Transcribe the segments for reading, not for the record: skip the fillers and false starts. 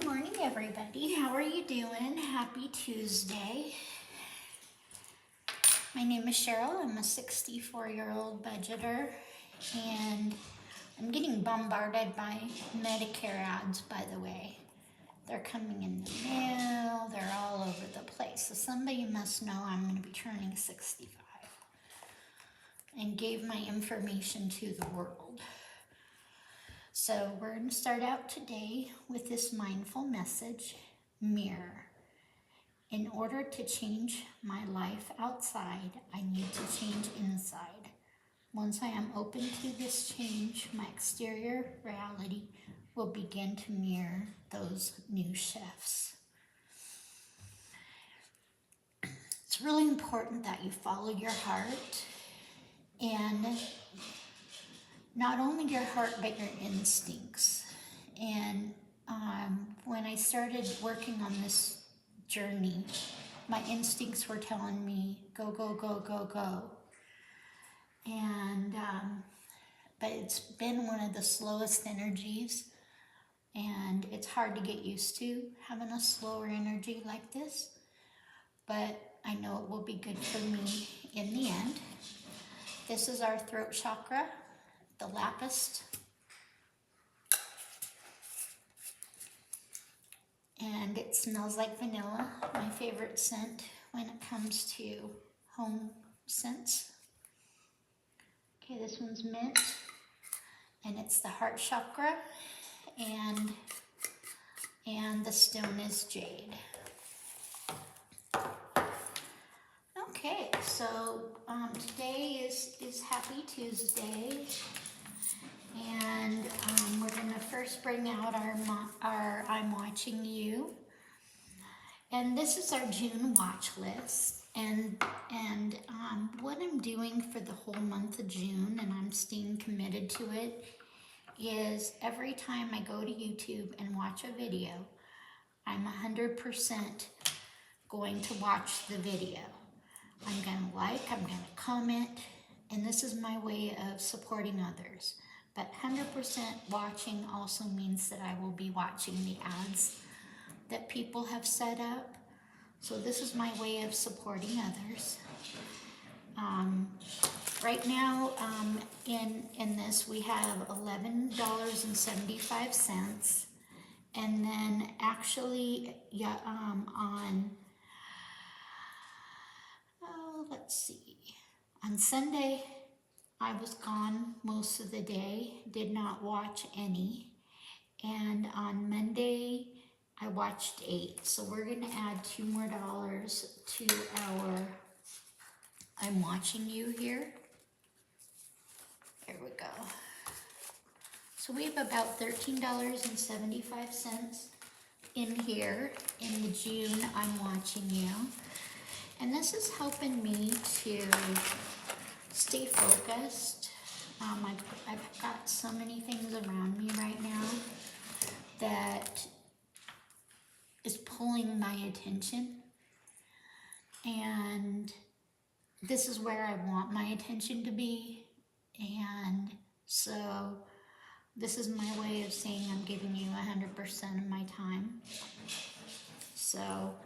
Good morning, everybody. How are you doing? Happy Tuesday. My name is Cheryl. I'm a 64-year-old budgeter, and I'm getting bombarded by Medicare ads, by the way. They're coming in the mail. They're all over the place. So somebody must know I'm going to be turning 65 and gave my information to the world. So we're going to start out today with this mindful message, mirror. In order to change my life outside, I need to change inside. Once I am open to this change, my exterior reality will begin to mirror those new shifts. It's really important that you follow your heart, and not only your heart, but your instincts. And when I started working on this journey, my instincts were telling me, go, go, go, go, go. And, but it's been one of the slowest energies, and it's hard to get used to having a slower energy like this, but I know it will be good for me in the end. This is our throat chakra, the lapis. And it smells like vanilla, my favorite scent when it comes to home scents. Okay, this one's mint, and it's the heart chakra, and the stone is jade. Okay, so today is Happy Tuesday, and we're gonna first bring out our I'm Watching You. And this is our June watch list, and what I'm doing for the whole month of June, and I'm staying committed to it, is every time I go to YouTube and watch a video, I'm 100% going to watch the video. I'm gonna like, I'm gonna comment, and this is my way of supporting others. But 100% watching also means that I will be watching the ads that people have set up. So this is my way of supporting others. Right now, in this, we have $11.75, and then actually, let's see, on Sunday, I was gone most of the day, did not watch any, and on Monday, I watched 8, so we're going to add $2 more to our I'm Watching You here. There we go. So we have about $13.75 in here in the June I'm Watching You. And this is helping me to stay focused. I've got so many things around me right now that is pulling my attention, and this is where I want my attention to be, and so this is my way of saying I'm giving you 100% of my time. So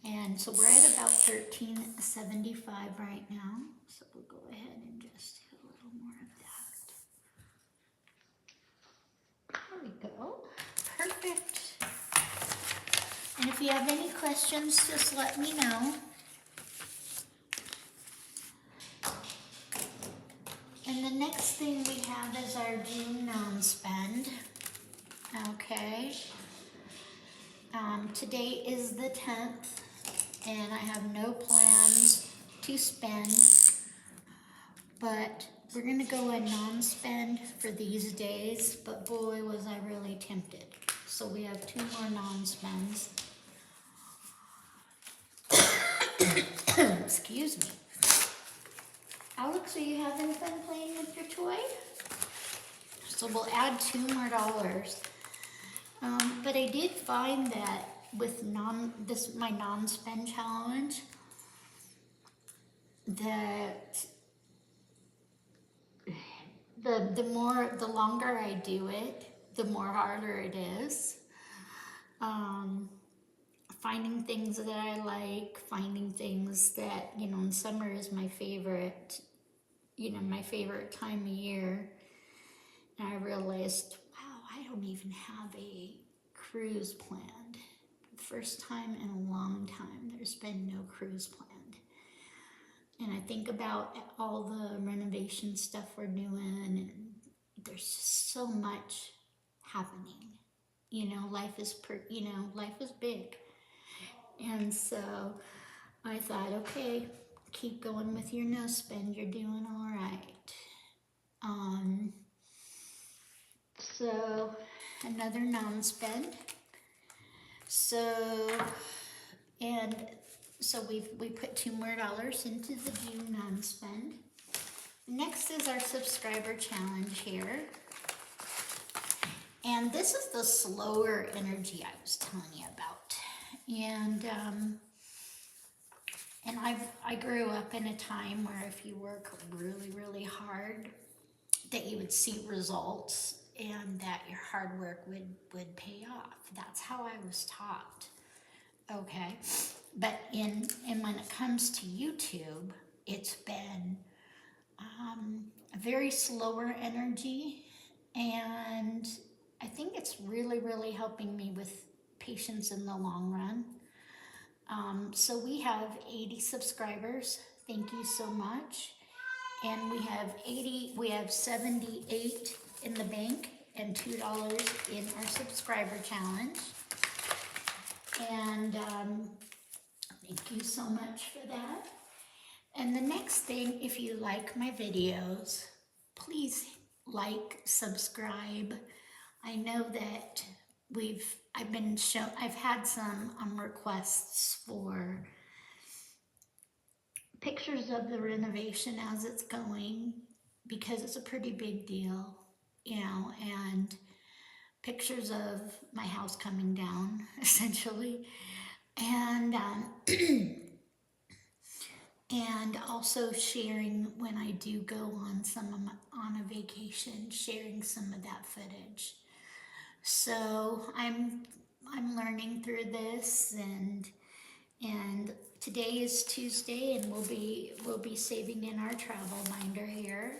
we're at about $13.75 right now, so we'll go ahead and just do a little more of that. There we go. Perfect. And if you have any questions, just let me know. And the next thing we have is our June non-spend. Okay. Today is the 10th, and I have no plans to spend, but we're going to go a non-spend for these days, but boy, was I really tempted. So we have 2 more non-spends. Excuse me. Alex, are you having fun playing with your toy? So we'll add $2 more. But I did find that with my non-spend challenge, that the longer I do it, the more harder it is. Um, Finding things that I like, finding things that, in summer is my favorite, my favorite time of year. And I realized, wow, I don't even have a cruise planned. First time in a long time, there's been no cruise planned. And I think about all the renovation stuff we're doing, and there's just so much happening. Life is big. And so I thought, okay, keep going with your no spend, you're doing all right. So another non-spend. So, and so we put $2 more into the June non-spend. Next is our subscriber challenge here. And this is the slower energy I was telling you about. And I grew up in a time where if you work really, really hard, that you would see results and that your hard work would pay off. That's how I was taught. Okay. But when it comes to YouTube, it's been a very slower energy, and I think it's really, really helping me with patience in the long run. So we have 80 subscribers. Thank you so much. And we have 78 in the bank and $2 in our subscriber challenge. And thank you so much for that. And the next thing, if you like my videos, please like, subscribe. I know that I've had some requests for pictures of the renovation as it's going, because it's a pretty big deal, and pictures of my house coming down, essentially. And and also sharing when I do go on on a vacation, sharing some of that footage. So I'm learning through this, and today is Tuesday, and we'll be saving in our travel binder here.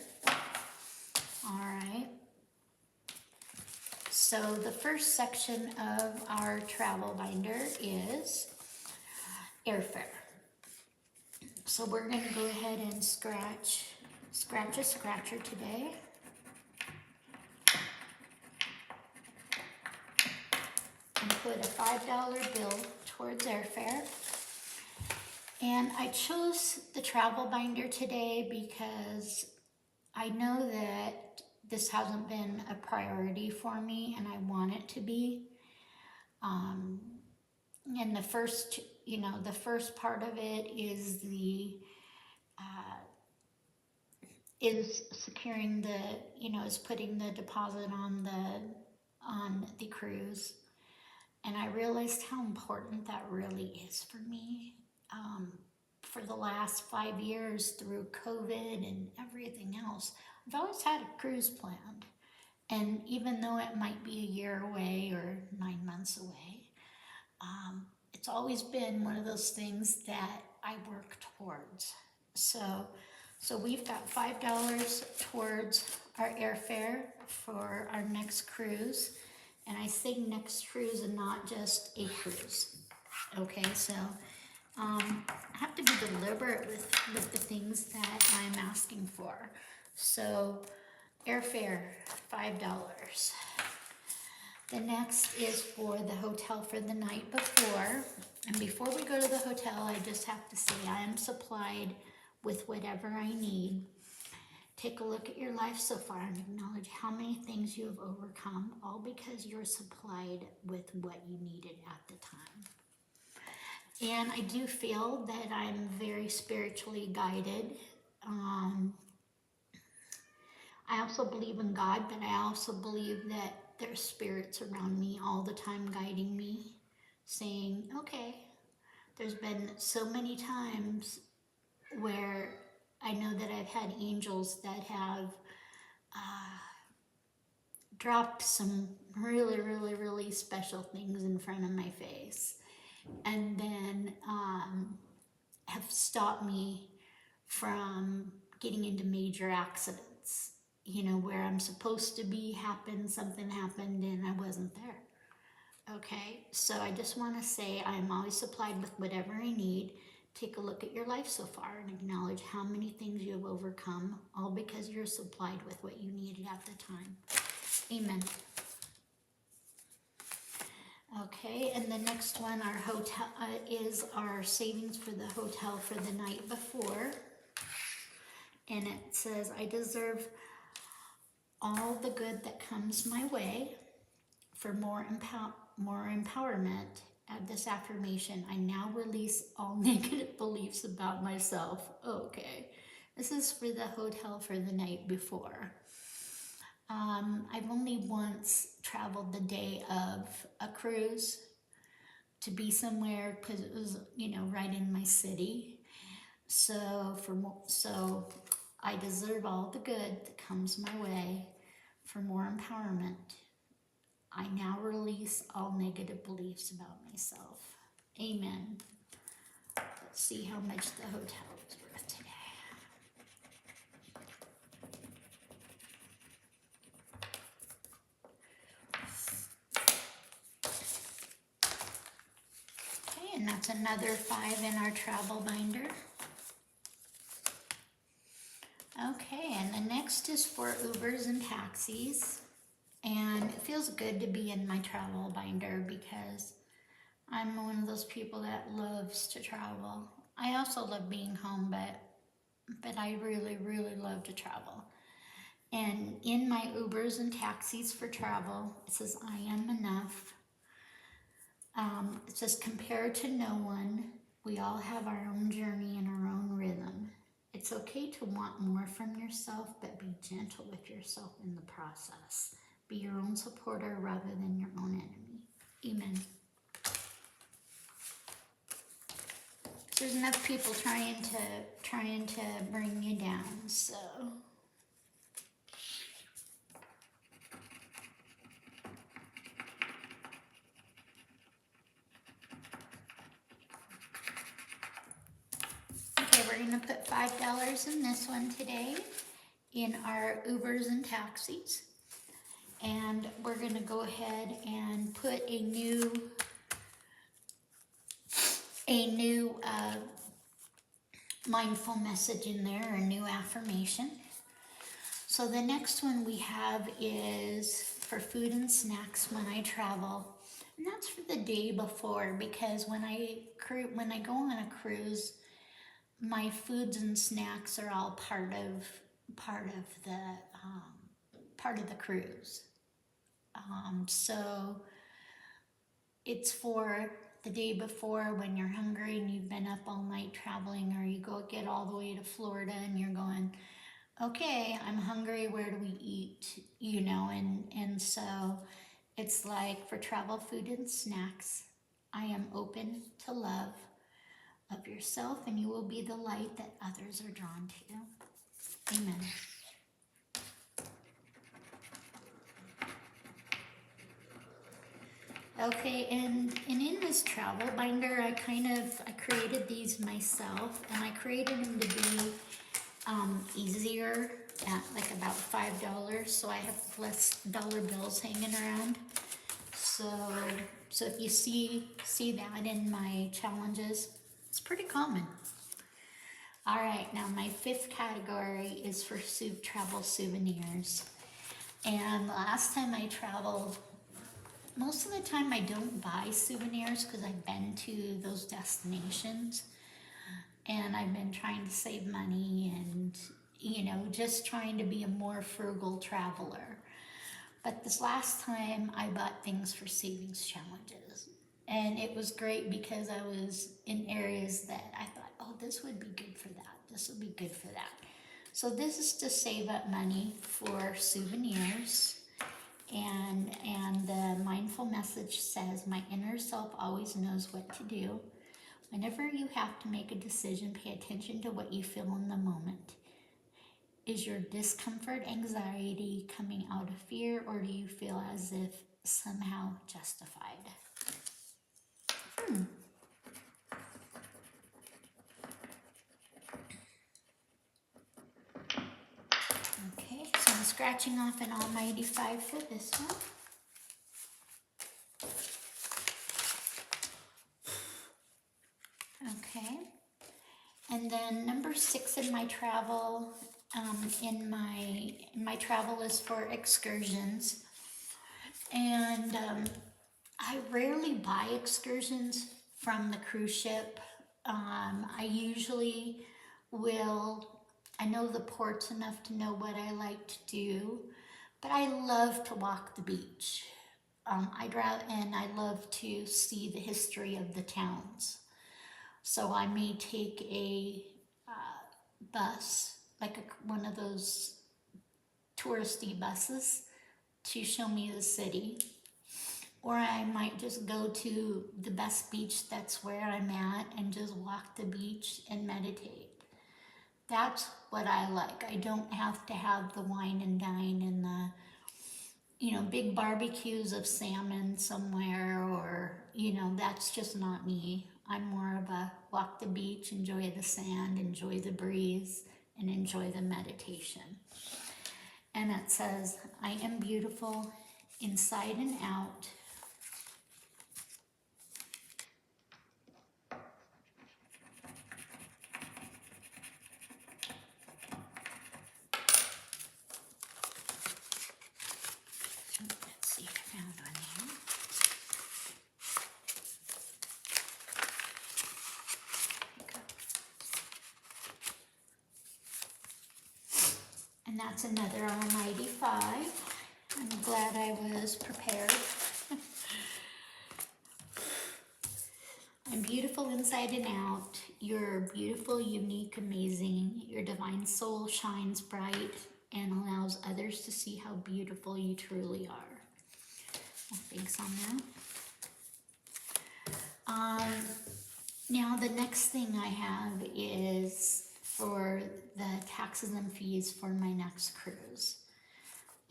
All right. So the first section of our travel binder is airfare. So we're going to go ahead and scratch a scratcher today. And put a $5 bill towards airfare. And I chose the travel binder today because I know that this hasn't been a priority for me, and I want it to be. And the first part of it is is securing is putting the deposit on the cruise. And I realized how important that really is for me. For the last 5 years, through COVID and everything else, I've always had a cruise planned. And even though it might be a year away or 9 months away, it's always been one of those things that I work towards. So we've got $5 towards our airfare for our next cruise. And I say next cruise and not just a cruise. Okay, so I have to be deliberate with the things that I'm asking for. So airfare, $5. The next is for the hotel for the night before. And before we go to the hotel, I just have to say I am supplied with whatever I need. Take a look at your life so far and acknowledge how many things you have overcome, all because you're supplied with what you needed at the time. And I do feel that I'm very spiritually guided. I also believe in God, but I also believe that there's spirits around me all the time guiding me, saying, okay, there's been so many times where I know that I've had angels that have dropped some really, really, really special things in front of my face, and then have stopped me from getting into major accidents. You know, where I'm supposed to be something happened and I wasn't there. Okay, so I just want to say I'm always supplied with whatever I need. Take a look at your life so far and acknowledge how many things you have overcome, all because you're supplied with what you needed at the time. Amen. Okay, and the next one, our hotel is our savings for the hotel for the night before. And it says, I deserve all the good that comes my way. For more empowerment, add this affirmation: I now release all negative beliefs about myself. Okay, this is for the hotel for the night before. I've only once traveled the day of a cruise to be somewhere because it was, right in my city. So I deserve all the good that comes my way. For more empowerment, I now release all negative beliefs about myself. Amen. Let's see how much the hotel is worth today. Okay, and that's another 5 in our travel binder. Okay, and the next is for Ubers and taxis. And it feels good to be in my travel binder because I'm one of those people that loves to travel. I also love being home, but I really, really love to travel. And in my Ubers and taxis for travel, it says, I am enough. It says, compared to no one, we all have our own journey and our own rhythm. It's okay to want more from yourself, but be gentle with yourself in the process. Be your own supporter rather than your own enemy. Amen. There's enough people trying to bring you down, so. Okay, we're gonna put $5 in this one today in our Ubers and taxis. And we're gonna go ahead and put a new mindful message in there, a new affirmation. So the next one we have is for food and snacks when I travel. And that's for the day before, because when I go on a cruise, my foods and snacks are all part of the cruise. So it's for the day before when you're hungry and you've been up all night traveling, or you get all the way to Florida and you're going, okay, I'm hungry, where do we eat? And so it's like for travel food and snacks, I am open to love of yourself, and you will be the light that others are drawn to. Amen. Okay, and in this travel binder, I created these myself, and I created them to be easier at like about $5, so I have less dollar bills hanging around. So if you see that in my challenges, it's pretty common. All right, now my 5th category is for travel souvenirs. And last time I traveled, most of the time I don't buy souvenirs because I've been to those destinations and I've been trying to save money and, just trying to be a more frugal traveler. But this last time I bought things for savings challenges. And it was great because I was in areas that I thought, oh, this would be good for that. This would be good for that. So this is to save up money for souvenirs. And the mindful message says, my inner self always knows what to do. Whenever you have to make a decision, pay attention to what you feel in the moment. Is your discomfort anxiety coming out of fear, or do you feel as if somehow justified? Okay, so I'm scratching off an almighty 5 for this one. Okay, and then number 6 in my travel, in my travel is for excursions, and I rarely buy excursions from the cruise ship. I usually will. I know the ports enough to know what I like to do, but I love to walk the beach. And I love to see the history of the towns. So I may take a bus, like one of those touristy buses, to show me the city. Or I might just go to the best beach that's where I'm at and just walk the beach and meditate. That's what I like. I don't have to have the wine and dine and the, big barbecues of salmon somewhere, or, that's just not me. I'm more of a walk the beach, enjoy the sand, enjoy the breeze, and enjoy the meditation. And it says, I am beautiful inside and out. Let's see if I found one here. And that's another almighty 5. I'm glad I was prepared. I'm beautiful inside and out. You're beautiful, unique, amazing. Your divine soul shines bright and allows others to see how beautiful you truly are. Well, thanks on that. Now the next thing I have is for the taxes and fees for my next cruise.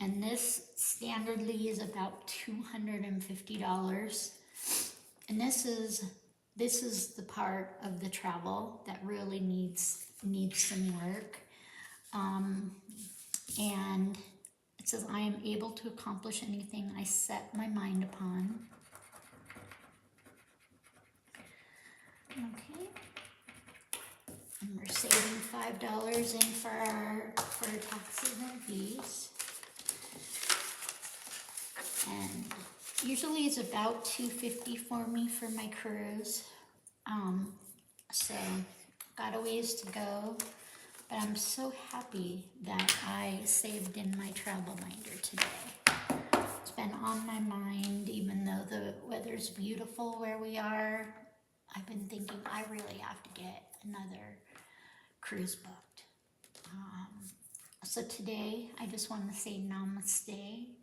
And this standardly is about $250. And this is the part of the travel that really needs some work. And it says, I am able to accomplish anything I set my mind upon. Okay. And we're saving $5 in for our taxes and fees. And usually it's about $250 for me for my cruise. So got a ways to go, but I'm so happy that I saved in my travel binder today. It's been on my mind, even though the weather's beautiful where we are. I've been thinking I really have to get another cruise booked. So today I just want to say namaste.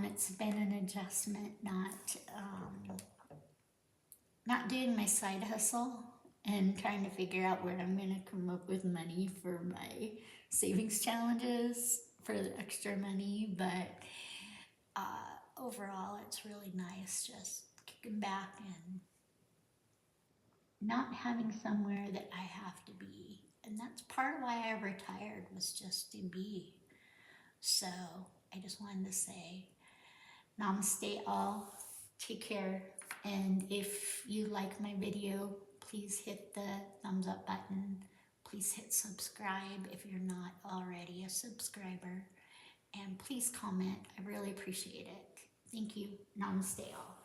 It's been an adjustment not doing my side hustle and trying to figure out where I'm going to come up with money for my savings challenges for the extra money, but overall it's really nice just kicking back and not having somewhere that I have to be. And that's part of why I retired, was just to be. So I just wanted to say namaste all, take care, and if you like my video, please hit the thumbs up button. Please hit subscribe if you're not already a subscriber, and please comment. I really appreciate it. Thank you. Namaste all.